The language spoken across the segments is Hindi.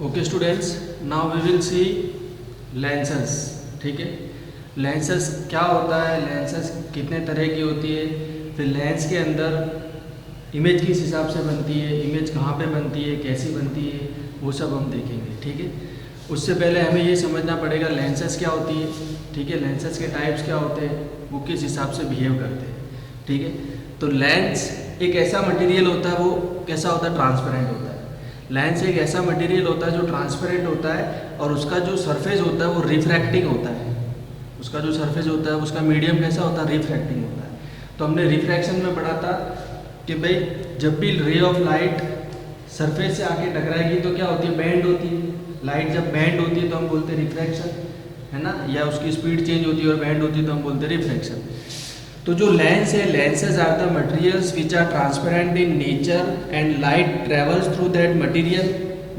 Okay students, now we will see lenses. ठीक है, लेंसेस क्या होता है, लेंसेस कितने तरह की होती है, फिर लेंस के अंदर इमेज किस हिसाब से बनती है, इमेज कहाँ पे बनती है, कैसी बनती है, वो सब हम देखेंगे। ठीक है, उससे पहले हमें ये समझना पड़ेगा लेंसेस क्या होती है। ठीक है, लेंसेस के टाइप्स क्या होते हैं, वो किस हिसाब से बिहेव करते हैं। ठीक है, तो लेंस एक ऐसा मटेरियल होता है, वो कैसा होता है, ट्रांसपेरेंट होता है। लेंस एक ऐसा मटेरियल होता है जो ट्रांसपेरेंट होता है और उसका जो सरफेस होता है वो रिफ्रैक्टिंग होता है। उसका जो सरफेस होता है उसका मीडियम कैसा होता है, रिफ्रैक्टिंग होता है। तो हमने रिफ्रैक्शन में पढ़ा था कि भाई जब भी रे ऑफ लाइट सरफेस से आके टकराएगी तो क्या होती है, बैंड होती है। लाइट जब बैंड होती है तो हम बोलते हैं रिफ्रैक्शन, है ना, या उसकी स्पीड चेंज होती है और बैंड होती है तो हम बोलते हैं रिफ्रैक्शन। तो जो लेंस है, lenses are the materials which are transparent in nature and light travels through that material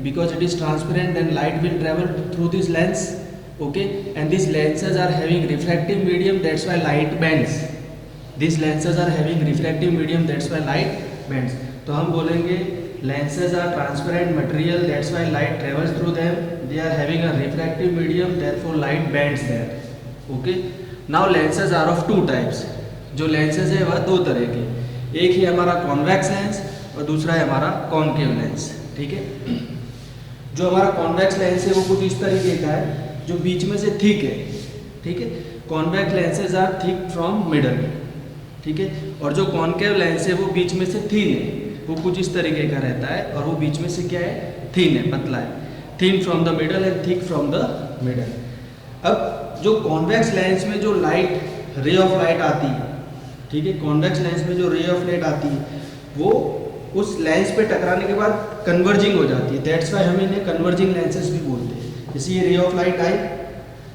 because it is transparent and light will travel through this lens. Okay, and these lenses are having refractive medium, that's why light bends. These lenses are having refractive medium, that's why light bends. तो हम बोलेंगे lenses are transparent material, that's why light travels through them. They are having a refractive medium, therefore light bends there. Okay, now lenses are of two types. जो lenses है वह दो तरह के, एक है हमारा convex lens और दूसरा है हमारा concave lens. ठीक है, जो हमारा convex lens है वो कुछ इस तरीके का है जो बीच में से थिक है। ठीक है, convex lenses are thick from middle. ठीक है, और जो कॉन्केव लेंस है वो बीच में से थिन है, वो कुछ इस तरीके का रहता है और वो बीच में से क्या है, थिन है, पतला है। Thin from the middle and thick from the middle. अब जो कॉन्वेक्स लेंस में जो लाइट, रे ऑफ लाइट आती है, ठीक है, कॉन्वेक्स लेंस में जो रे ऑफ लाइट आती है वो उस लेंस पे टकराने के बाद कन्वर्जिंग हो जाती है, दैट्स वाई हम इन्हें कन्वर्जिंग लेंसेज भी बोलते हैं। जैसे ये रे ऑफ लाइट आई,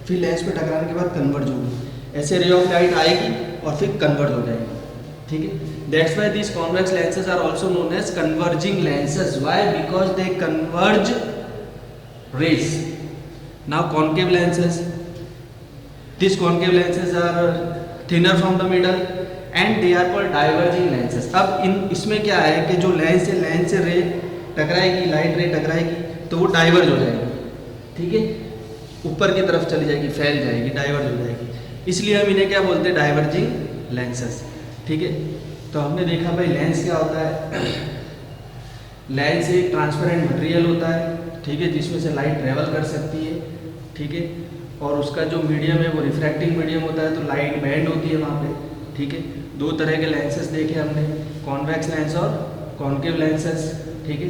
फिर लेंस पे टकराने के बाद कन्वर्ज होगी, ऐसे रे ऑफ लाइट आएगी और फिर कन्वर्ज हो जाएगी। ठीक है, that's why this convex lenses are also known as converging lenses. Why? Because they converge rays. Now concave lenses, this concave lenses are thinner from the middle and they are called diverging lenses. अब इसमें क्या है कि जो लेंस से रे टकराएगी, लाइट रे टकराएगी तो वो डाइवर्ज हो जाएगी। ठीक है, ऊपर की तरफ चली जाएगी, फैल जाएगी, डाइवर्ज हो जाएगी, इसलिए हम इन्हें क्या बोलते हैं, डाइवर्जिंग लेंसेस। ठीक है, तो हमने देखा भाई लेंस क्या होता है। लेंस एक ट्रांसपेरेंट मटेरियल होता है, ठीक है, जिसमें से लाइट ट्रेवल कर सकती है। ठीक है, और उसका जो मीडियम है वो रिफ्रैक्टिंग मीडियम होता है, तो लाइट बैंड होती है वहाँ पे। ठीक है, दो तरह के लेंसेस देखे हमने, कॉन्वेक्स लेंस और कॉन्केव लेंसेस। ठीक है,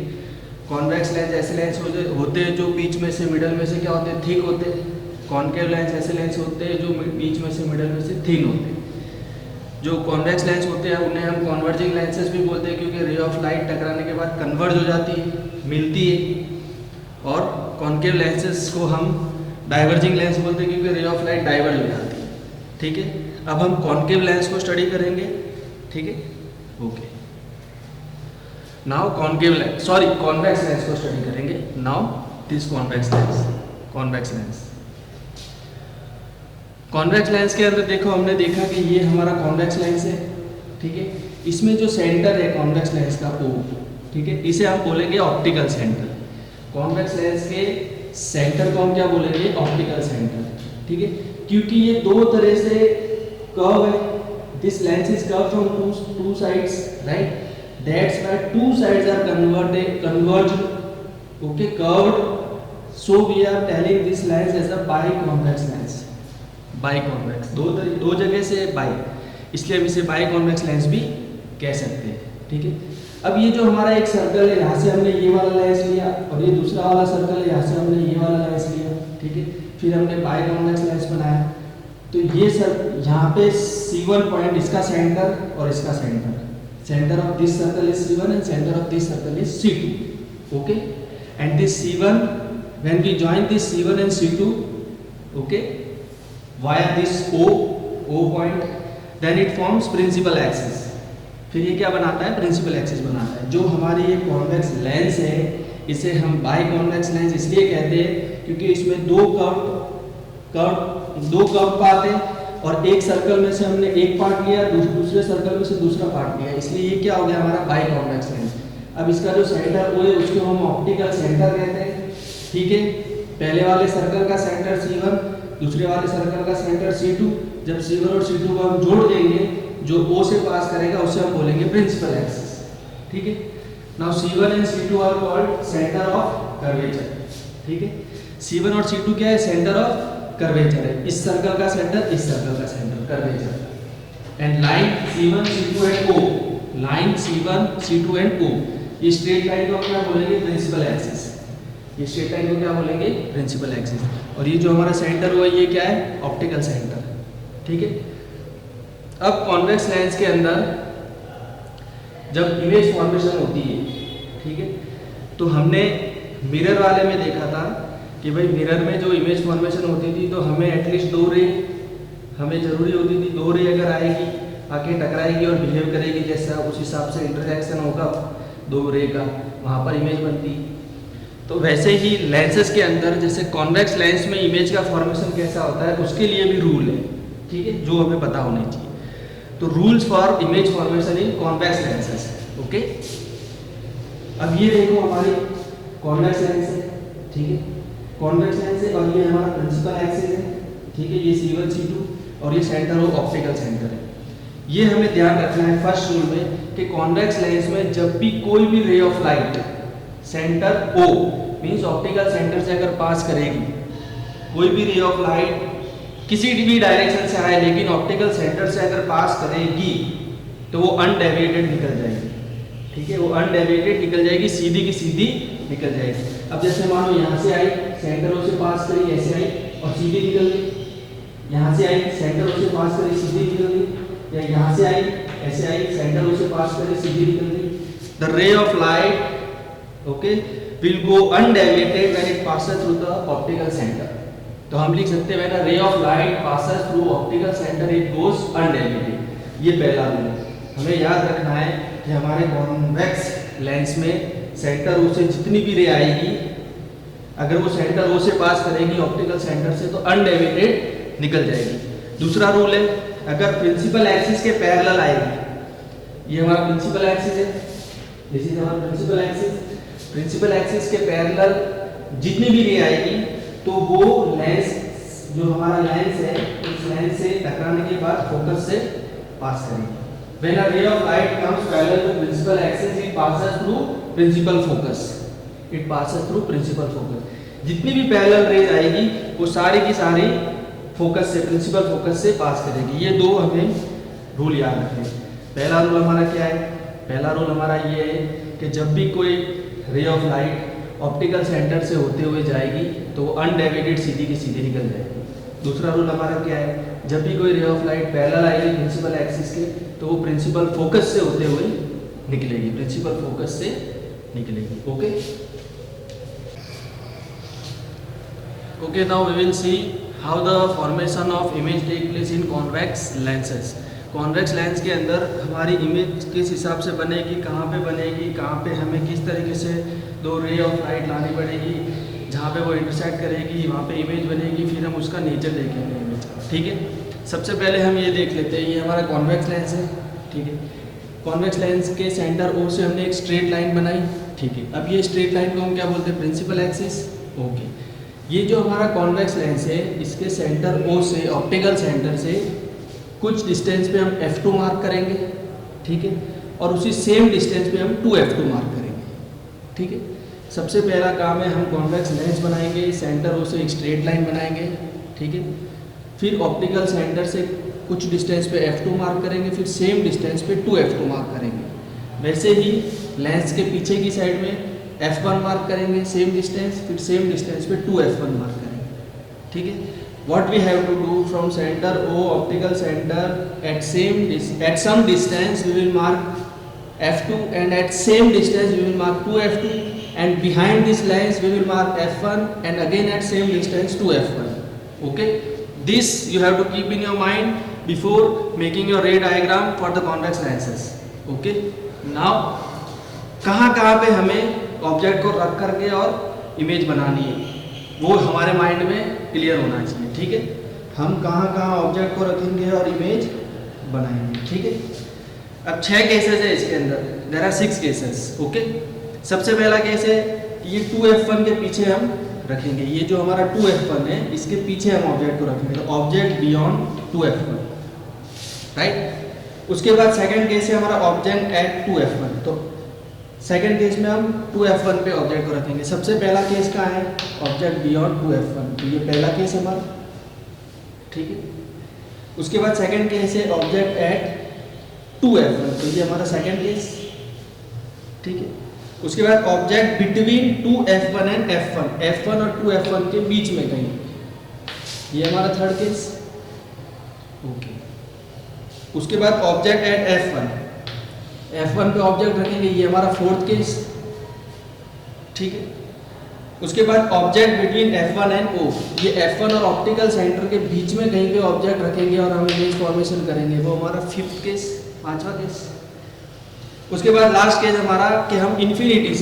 कॉन्वेक्स लेंस ऐसे लेंस होते हैं जो बीच में से, मिडल में से क्या होते हैं, थिक होते हैं। कॉन्केव लेंस ऐसे लेंस होते हैं जो बीच में से, मिडल में से थिन होते हैं। जो कॉन्वेक्स लेंस होते हैं उन्हें हम कॉन्वर्जिंग लेंसेज भी बोलते हैं, क्योंकि रे ऑफ लाइट टकराने के बाद कन्वर्ज हो जाती है, मिलती है। और कॉन्केव लेंसेज को हम डाइवर्जिंग लेंस बोलते हैं, क्योंकि रे ऑफ लाइट डाइवर्ज हो जाती है। ठीक है, अब हम कॉन्केव लेंस को स्टडी करेंगे। ठीक है, okay, now concave lens, sorry convex lens को स्टडी करेंगे। Now this convex lens, convex lens, convex lens के अंदर देखो, हमने देखा कि ये हमारा कॉन्वेक्स लेंस है। ठीक है, इसमें जो सेंटर है कॉन्वेक्स लेंस का O, ठीक है, इसे हम बोलेंगे ऑप्टिकल सेंटर। कॉन्वेक्स लेंस के सेंटर को हम क्या बोलेंगे, ऑप्टिकल सेंटर। ठीक है, क्योंकि ये दो तरह से कर्व है, this lens is curve from two sides, right, that's why two sides are converged, okay, curved, so we are telling this lens as a biconvex lens. Biconvex, दो जगह से बाई, इसलिए हम इसे बाइकॉन्वेक्स लेंस भी कह सकते हैं। ठीक है, अब ये जो हमारा एक सर्कल है, यहाँ से हमने ये वाला लेंस लिया और ये दूसरा वाला सर्कल है, यहाँ से हमने ये वाला लेंस लिया। ठीक है, फिर हमने बाइकॉन्वेक्स लेंस बनाया, तो ये सर यहाँ पे C1 पॉइंट, इसका सेंटर और इसका centre, center of this circle is C1 and center of this circle is C2. Okay, and this C1, when we join this C1 and C2, okay, via this O point, then it forms principal axis. फिर ये क्या बनाता है, प्रिंसिपल एक्सिस बनाता है। जो हमारी ये कॉन्वेक्स लेंस है, इसे हम बाइकॉन्वेक्स लेंस इसलिए कहते हैं क्योंकि इसमें दो कर्व पार्ट है और एक सर्कल में से हमने एक पार्ट लिया, दूसरे सर्कल में से दूसरा पार्ट लिया, इसलिए ये क्या हो गया, हमारा बाइकॉन्वेक्स लेंस। अब इसका जो सेंटर O है उसको हम ऑप्टिकल सेंटर कहते हैं। ठीक है। पहले वाले सर्कल का सेंटर C1, दूसरे वाले सर्कल का सेंटर C2। जब C1 और C2 को हम जोड़ देंगे, जो O से पास करेगा उसे हम बोलेंगे प्रिंसिपल एक्सिस, ठीक है। Now C1 and C2 are called centre of curvature, ठीक है। C1 और C2 क्या है? सेंटर ऑफ कर्वेचर है। इस सर्कल का सेंटर, इस सर्कल का centre, curvature. And line C1 C2 and O, line C1 C2 and O, ये स्ट्रेट लाइन को क्या बोलेंगे? Principal axis. ये स्ट्रेट लाइन को क्या बोलेंगे? Principal axis. और ये जो हमारा सेंटर हुआ, ये क्या है? ऑप्टिकल सेंटर, ठीक है। अब कॉन्वेक्स लेंस के अंदर जब इमेज फॉर्मेशन होती है, ठीक है, तो हमने मिरर वाले में देखा था कि भाई मिरर में जो इमेज फॉर्मेशन होती थी तो हमें एटलीस्ट 2 रे हमें ज़रूरी होती थी। 2 रे अगर आएगी, आके टकराएगी और बिहेव करेगी जैसा, उस हिसाब से इंटरसेक्शन होगा 2 रे का, वहाँ पर इमेज बनती। तो वैसे ही लेंसेज के अंदर जैसे कॉन्वेक्स लेंस में इमेज का फॉर्मेशन कैसा होता है, उसके लिए भी रूल है, ठीक है, जो हमें पता होनी चाहिए। तो rules for image formation in convex lenses, okay. अब ये देखो हमारी कॉन्वेक्स लेंस है, ठीक है, कॉन्वेक्स लेंस है और ये हमारा प्रिंसिपल एक्सिस है, ठीक है। ये C1 C2 और ये सेंटर ऑफ ऑप्टिकल सेंटर है। ये हमें ध्यान रखना है फर्स्ट रूल में कि कॉन्वेक्स लेंस में जब भी कोई भी ray of light centre O means optical centre से अगर पास करेगी, कोई भी रे ऑफ लाइट किसी भी डायरेक्शन से आए लेकिन ऑप्टिकल सेंटर से अगर पास करेगी तो वो अनडेविएटेड निकल जाएगी, ठीक है, वो अनडेविएटेड निकल जाएगी, सीधी की सीधी निकल जाएगी। अब जैसे मानो यहाँ से आई, सेंटर O से पास करी, ऐसे आई और सीधी निकल गई। यहाँ से आई, सेंटर O से पास करी, सीधी निकल गई। या यहाँ से आई, ऐसे आई, सेंटर O से पास करी, सीधी निकल गई। The ray of light, okay, will go undeviated when it passes through the optical center. तो हम लिख सकते हैं when a ray of light passes through optical center it goes undeviated। ये पहला रूल है। हमें याद रखना है कि हमारे कॉन्वेक्स लेंस में सेंटर O से जितनी भी रे आएगी, अगर वो सेंटर O से पास करेगी ऑप्टिकल सेंटर से तो अनडेविएटेड निकल जाएगी। दूसरा रूल है, अगर प्रिंसिपल एक्सिस के पैरेलल आएगी, ये हमारा प्रिंसिपल एक्सिस है, दिस इज हमारा प्रिंसिपल एक्सिस। प्रिंसिपल एक्सिस के पैरेलल जितनी भी रे आएगी तो वो लेंस, जो हमारा लेंस है, उस लेंस से टकराने के बाद फोकस से पास करेगी। When a ray of light comes parallel to principal axis, it passes through principal focus. It passes through principal focus. जितनी भी पैरेलल रेज आएगी वो सारी की सारी फोकस से, प्रिंसिपल फोकस से पास करेगी। ये दो हमें रूल याद रखें। पहला रूल हमारा क्या है? पहला रूल हमारा ये है कि जब भी कोई ray of light optical centre से होते हुए जाएगी तो वो अनडेविएटेड सीधी की सीधी निकल जाएगी। दूसरा रूल हमारा क्या है? जब भी कोई रे ऑफ लाइट पैरेलल आएगी प्रिंसिपल एक्सिस के तो वो प्रिंसिपल फोकस से होते हुए निकलेगी, प्रिंसिपल फोकस से निकलेगी। Okay okay, now we will see how the formation of image take place in convex lenses. Convex lens के अंदर हमारी इमेज किस हिसाब से बनेगी, कहाँ पे बनेगी, कहाँ पे हमें किस तरीके से दो रे ऑफ लाइट लानी पड़ेगी, जहाँ पे वो इंटरसेक्ट करेगी वहाँ पे इमेज बनेगी, फिर हम उसका नेचर देखेंगे इमेज का। ठीक है, सबसे पहले हम ये देख लेते हैं, ये हमारा कॉन्वेक्स लेंस है। ठीक है, कॉन्वेक्स लेंस के सेंटर ओ से हमने एक स्ट्रेट लाइन बनाई। ठीक है, अब ये स्ट्रेट लाइन को हम क्या बोलते हैं? Principal axis. ओके, ये जो हमारा कॉन्वेक्स लेंस है इसके सेंटर ओ से, ऑप्टिकल सेंटर से कुछ डिस्टेंस पे हम F2 मार्क करेंगे। ठीक है, और उसी सेम डिस्टेंस पे हम 2F2 मार्क करेंगे। ठीक है, सबसे पहला काम है हम कॉन्वेक्स लेंस बनाएंगे, सेंटर ओ से एक स्ट्रेट लाइन बनाएंगे। ठीक है, फिर ऑप्टिकल सेंटर से कुछ डिस्टेंस पे F2 मार्क करेंगे, फिर सेम डिस्टेंस पे 2F2 मार्क करेंगे। वैसे ही लेंस के पीछे की साइड में F1 मार्क करेंगे, सेम डिस्टेंस, फिर सेम डिस्टेंस पे 2F1 मार्क करेंगे। ठीक है, what we have to do from center O optical center at some distance we will mark F2 and at same distance we will mark 2F2 and behind this lens we will mark F1 and again at same distance 2F1. Okay, this you have to keep in your mind before making your ray diagram for the convex lenses. Okay, now कहाँ पे हमें ऑब्जेक्ट को रख करके और इमेज बनानी है वो हमारे माइंड में क्लियर होना चाहिए। ठीक है, हम कहाँ ऑब्जेक्ट को रखेंगे और इमेज बनाएंगे। ठीक है, अब 6 केसेस है इसके अंदर, देयर आर 6 केसेस। ओके, सबसे पहला केस है ये 2F1 के पीछे हम रखेंगे। ये जो हमारा 2f1 है इसके पीछे हम ऑब्जेक्ट को रखेंगे, तो ऑब्जेक्ट बियॉन्ड 2f1, राइट। उसके बाद सेकंड केस है हमारा ऑब्जेक्ट एट 2f1, तो सेकंड केस में हम 2f1 पे ऑब्जेक्ट को रखेंगे। सबसे पहला केस कहाँ है, ऑब्जेक्ट बियॉन्ड 2f1, तो ये पहला केस है हमारा, ठीक है। उसके बाद सेकंड केस है ऑब्जेक्ट एट 2f1, तो ये हमारा सेकंड केस, ठीक है। उसके बाद object between 2f1 and f1 और 2f1 के बीच में कहीं, ये हमारा थर्ड केस, ओके। उसके बाद ऑब्जेक्ट एट f1 पे ऑब्जेक्ट रखेंगे, ये हमारा फोर्थ केस, ठीक है। उसके बाद object between f1 and o, ये f1 और ऑप्टिकल सेंटर के बीच में कहीं पे ऑब्जेक्ट रखेंगे और हम इमेज फॉर्मेशन करेंगे, वो हमारा फिफ्थ केस, पांचवा केस। उसके बाद लास्ट केस हमारा कि हम इन्फिनिटी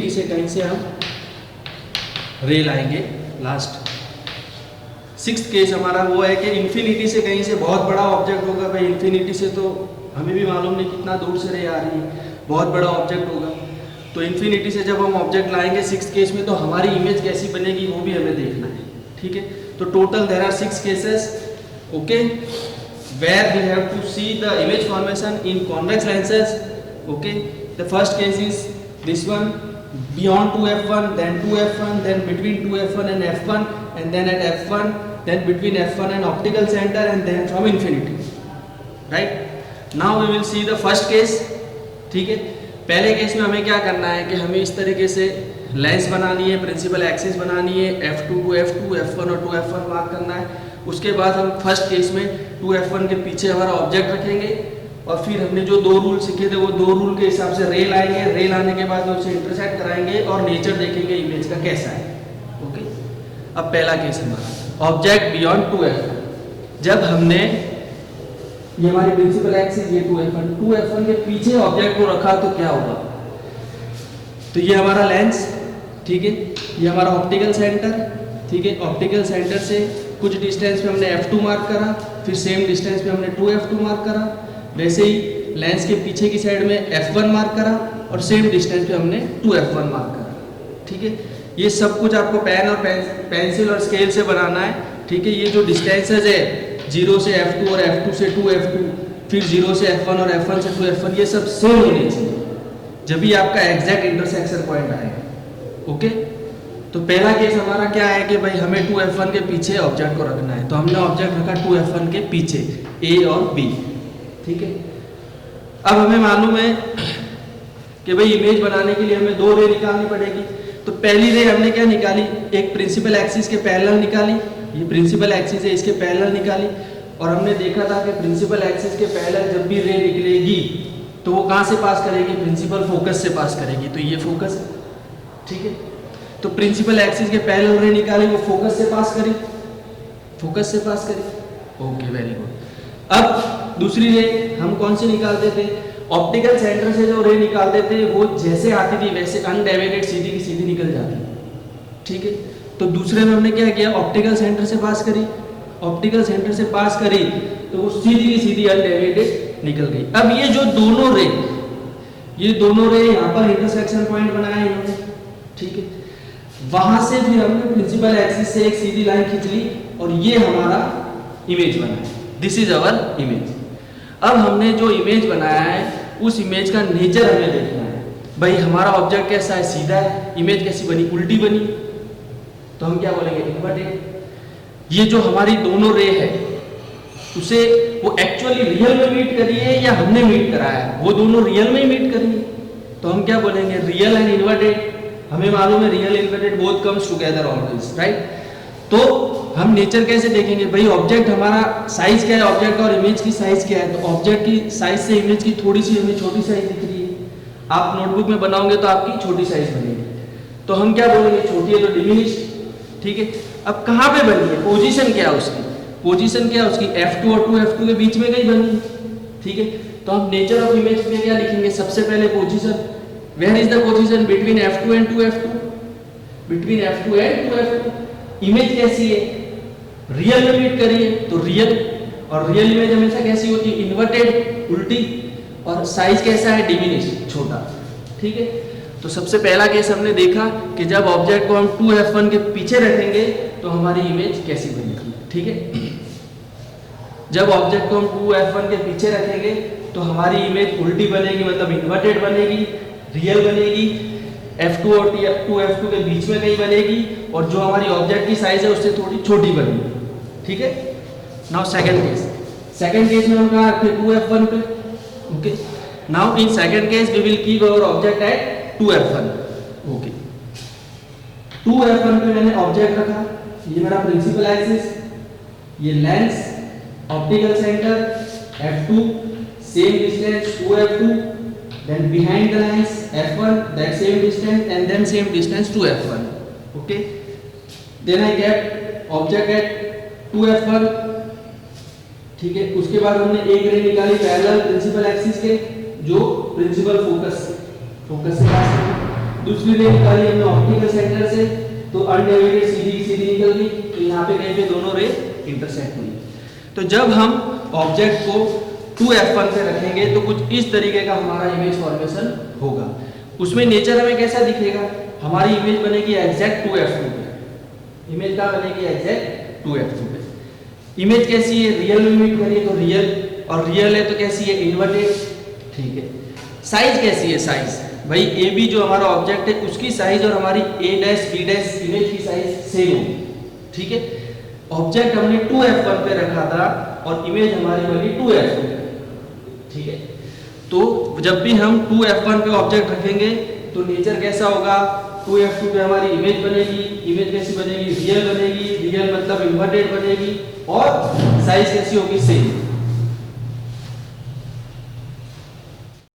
से कहीं से हम रे लाएंगे। लास्ट सिक्स्थ केस हमारा वो है कि इन्फिनिटी से कहीं से बहुत बड़ा ऑब्जेक्ट होगा। भाई इन्फिनिटी से तो हमें भी मालूम नहीं कितना दूर से रे आ रही है, बहुत बड़ा ऑब्जेक्ट होगा, तो इन्फिनिटी से जब हम ऑब्जेक्ट लाएंगे सिक्स्थ केस में, तो हमारी इमेज कैसी बनेगी वो भी हमें देखना है, ठीक है। तो total there are 6 cases, okay, where we have to see the image formation in convex lenses, okay. The first case is this one, beyond 2f1, then 2f1, then between 2f1 and f1, and then at f1, then between f1 and optical center, and then from infinity, right. Now we will see the first case, ठीक है। पहले केस में हमें क्या करना है कि हमें इस तरीके से लेंस बनानी है, प्रिंसिपल एक्सिस बनानी है, f2 to f2, f1 और 2f1 मार्क करना है। उसके बाद हम फर्स्ट केस में 2f1 के पीछे हमारा ऑब्जेक्ट रखेंगे, और फिर हमने जो 2 रूल सीखे थे वो 2 रूल के हिसाब से रे लाएंगे, रे लाने के बाद उसे इंटरसेक्ट कराएंगे और नेचर देखेंगे इमेज का कैसा है, ओके। अब पहला केस हमारा ऑब्जेक्ट बियॉन्ड 2f1, जब हमने ये हमारी प्रिंसिपल एक्सिस, ये 2f1 के पीछे ऑब्जेक्ट को रखा तो क्या होगा, तो ये हमारा लेंस, ठीक है, ये हमारा ऑप्टिकल सेंटर, ठीक है। ऑप्टिकल सेंटर से कुछ डिस्टेंस पे हमने f2 मार्क करा, फिर सेम डिस्टेंस पे हमने 2f2 मार्क करा, वैसे ही लेंस के पीछे की साइड में f1 मार्क करा और सेम डिस्टेंस पे हमने 2f1 मार्क करा, ठीक है। ये सब कुछ आपको पेन और पेंसिल और स्केल से बनाना है, ठीक है। ये जो डिस्टेंसेज है 0 से f2 और f2 से 2f2, फिर 0 से f1 और f1 से 2f1, ये सब सेम होने चाहिए, जब भी आपका एग्जैक्ट इंटरसेक्शन पॉइंट आएगा, ओके। तो पहला केस हमारा क्या है कि भाई हमें 2f1 के पीछे ऑब्जेक्ट को रखना है, तो हमने ऑब्जेक्ट रखा 2f1 के पीछे A और B, ठीक है। अब हमें मालूम है कि भाई इमेज बनाने के लिए हमें 2 रे निकालनी पड़ेगी। तो पहली रे हमने क्या निकाली, एक प्रिंसिपल एक्सिस के पैरेलल निकाली, ये प्रिंसिपल एक्सिस है इसके पैरेलल निकाली, और हमने देखा था कि प्रिंसिपल एक्सिस के पैरेलल जब भी रे निकलेगी तो वो कहाँ से पास करेगी, प्रिंसिपल फोकस से पास करेगी, तो ये फोकस है, ठीक है। तो प्रिंसिपल एक्सिस के पैरेलल रे निकाली, वो फोकस से पास करी, ओके, वेरी गुड। अब दूसरी रे हम कौन सी निकालते थे, ऑप्टिकल सेंटर से जो रे निकालते थे वो जैसे आती थी वैसे अनडेविएटेड सीधी की सीधी निकल जाती, ठीक है। तो दूसरे में हमने क्या किया, ऑप्टिकल सेंटर से पास करी, तो वो सीधी की सीधी अनडेविएटेड निकल गई। अब ये जो दोनों रे यहाँ पर इंटरसेक्शन पॉइंट बनाया इन्होंने, ठीक है। वहां से फिर हमने प्रिंसिपल एक्सिस से एक सीधी लाइन खींच ली और ये हमारा इमेज बना है, दिस इज आवर इमेज। अब हमने जो इमेज बनाया है उस इमेज का नेचर हमें देखना है, भाई हमारा ऑब्जेक्ट कैसा है, सीधा है, इमेज कैसी बनी, उल्टी बनी, तो हम क्या बोलेंगे, इन्वर्टेड। ये जो हमारी दोनों रे है उसे वो एक्चुअली रियल में मीट करी है या हमने मीट कराया है, वो दोनों रियल में ही मीट करी है, तो हम क्या बोलेंगे, रियल एंड इन्वर्टेड। हमें मालूम है real inverted both comes together always, right. तो हम नेचर कैसे देखेंगे, भाई ऑब्जेक्ट हमारा साइज क्या है, ऑब्जेक्ट और इमेज की साइज क्या है, तो ऑब्जेक्ट की साइज से इमेज की थोड़ी सी हमें छोटी साइज दिख रही है, आप नोटबुक में बनाओगे तो आपकी छोटी साइज बनेगी, तो हम क्या बोलेंगे, छोटी है तो डिमिनिश, ठीक है। अब कहाँ पे बनी है, पोजीशन क्या है उसकी, f2 और 2f2 के बीच में कहीं बनी, ठीक है। तो हम नेचर ऑफ इमेज में क्या लिखेंगे, सबसे पहले position, where is the position between f2 and 2f2, image कैसी है, रियल में मीट करी है तो रियल, और रियल इमेज हमेशा कैसी होती है, इन्वर्टेड, उल्टी, और साइज कैसा है, डिमिनिश, छोटा, ठीक है। तो सबसे पहला केस हमने देखा कि जब ऑब्जेक्ट को हम 2f1 के पीछे रखेंगे तो हमारी इमेज कैसी बनेगी, ठीक है। जब ऑब्जेक्ट को हम 2f1 के पीछे रखेंगे तो हमारी इमेज उल्टी बनेगी, मतलब इन्वर्टेड बनेगी, रियल बनेगी, f2 और 2f2 के बीच में कहीं बनेगी, और जो हमारी ऑब्जेक्ट की साइज है उससे थोड़ी छोटी बनेगी, ठीक है। नाउ सेकंड केस में हम कहाँ रखे 2f1 पे, okay. Now in second case we will keep our object at 2f1, okay. 2f1 पे मैंने ऑब्जेक्ट रखा, ये मेरा प्रिंसिपल एक्सिस, ये lens, optical centre f2, same distance 2f2, then behind the lens f1, that same distance, and then same distance 2f1, okay. Then I kept object at 2f1, ठीक है। उसके बाद हमने एक रे निकाली पैरेलल प्रिंसिपल एक्सिस के, जो प्रिंसिपल फोकस से पास है। दूसरी रे निकाली हमने ऑप्टिकल सेंटर से, तो अनडिवाइडेड सीधी निकल गई, तो यहाँ पे कहीं पे दोनों रे इंटरसेक्ट हुई। तो जब हम ऑब्जेक्ट को 2f1 पे रखेंगे तो कुछ इस तरीके का हमारा इमेज फॉर्मेशन होगा। उसमें नेचर हमें कैसा दिखेगा, हमारी इमेज बनेगी एग्जैक्ट 2f2 पे। इमेज क्या बनेगी, एग्जैक्ट 2f2 पे। इमेज कैसी है, रियल में इमेज करिए तो रियल, और रियल है तो कैसी है, इन्वर्टेड, ठीक है। साइज कैसी है, साइज भाई ए बी जो हमारा ऑब्जेक्ट है उसकी साइज और हमारी a dash b dash image की साइज सेम होगी, ठीक है। ऑब्जेक्ट हमने 2f1 पे रखा था और इमेज हमारी बनी 2f2 पे, ठीक है। तो जब भी हम 2f1 पे ऑब्जेक्ट रखेंगे तो नेचर कैसा होगा, 2f2 पे हमारी इमेज बनेगी, इमेज कैसी बनेगी, रियल बनेगी, रियल मतलब इन्वर्टेड बनेगी, और साइज कैसी होगी, सेम।